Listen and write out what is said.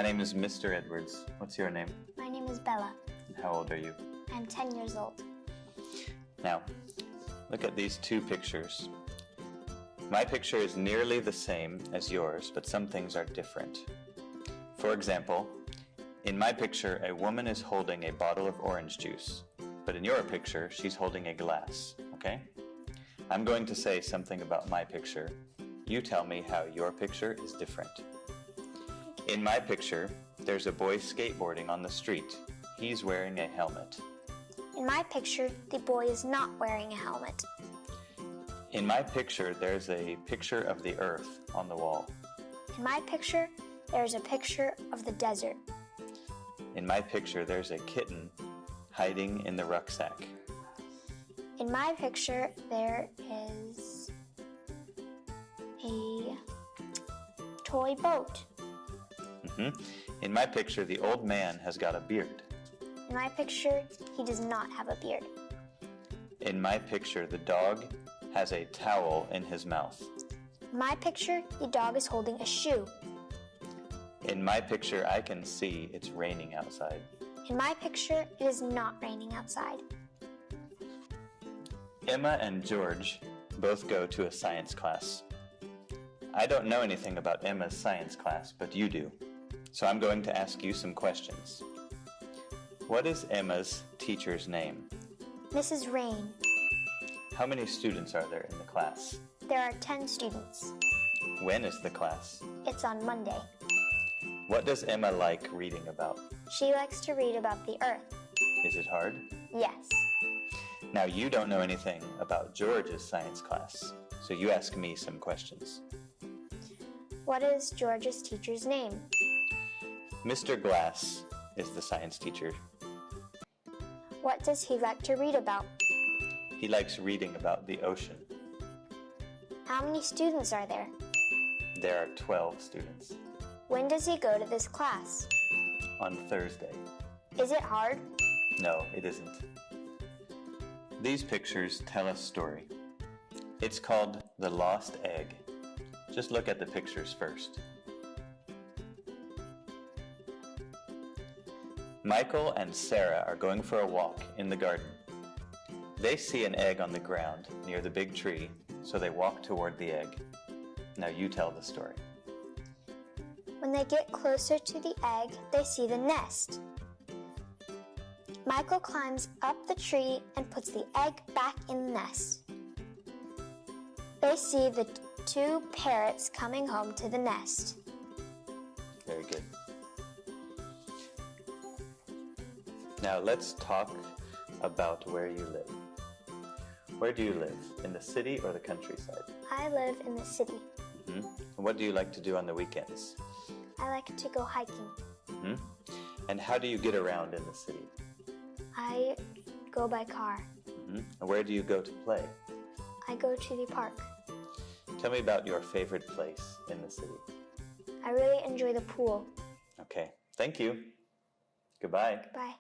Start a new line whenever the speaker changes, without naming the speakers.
My name is Mr. Edwards. What's your name?
My name is Bella.
And how old are you?
I'm 10 years old.
Now, look at these two pictures. My picture is nearly the same as yours, but some things are different. For example, in my picture, a woman is holding a bottle of orange juice, but in your picture, she's holding a glass, okay? I'm going to say something about my picture. You tell me how your picture is different. In my picture, there's a boy skateboarding on the street. He's wearing a helmet.
In my picture, the boy is not wearing a helmet.
In my picture, there's a picture of the earth on the wall.
In my picture, there's a picture of the desert.
In my picture, there's a kitten hiding in the rucksack.
In my picture, there is a toy boat.
In my picture, the old man has got a beard.
In my picture, he does not have a beard.
In my picture, the dog has a towel in his mouth.
In my picture, the dog is holding a shoe.
In my picture, I can see it's raining outside.
In my picture, it is not raining outside.
Emma and George both go to a science class. I don't know anything about Emma's science class, but you do. So I'm going to ask you some questions. What is Emma's teacher's name?
Mrs. Rain.
How many students are there in the class?
There are 10 students.
When is the class?
It's on Monday.
What does Emma like reading about?
She likes to read about the earth.
Is it hard?
Yes.
Now you don't know anything about George's science class, so you ask me some questions.
What is George's teacher's name?
Mr. Glass is the science teacher.
What does he like to read about?
He likes reading about the ocean.
How many students are there?
There are 12 students.
When does he go to this class?
On Thursday.
Is it hard?
No, it isn't. These pictures tell a story. It's called The Lost Egg. Just look at the pictures first. Michael and Sarah are going for a walk in the garden. They see an egg on the ground near the big tree, so they walk toward the egg. Now you tell the story.
When they get closer to the egg, they see the nest. Michael climbs up the tree and puts the egg back in the nest. They see the 2 parrots coming home to the nest.
Very good. Now let's talk about where you live. Where do you live? In the city or the countryside?
I live in the city.
And what do you like to do on the weekends?
I like to go hiking.
And how do you get around in the city?
I go by car.
And where do you go to play?
I go to the park.
Tell me about your favorite place in the city.
I really enjoy the pool.
Okay, thank you. Goodbye.
Bye.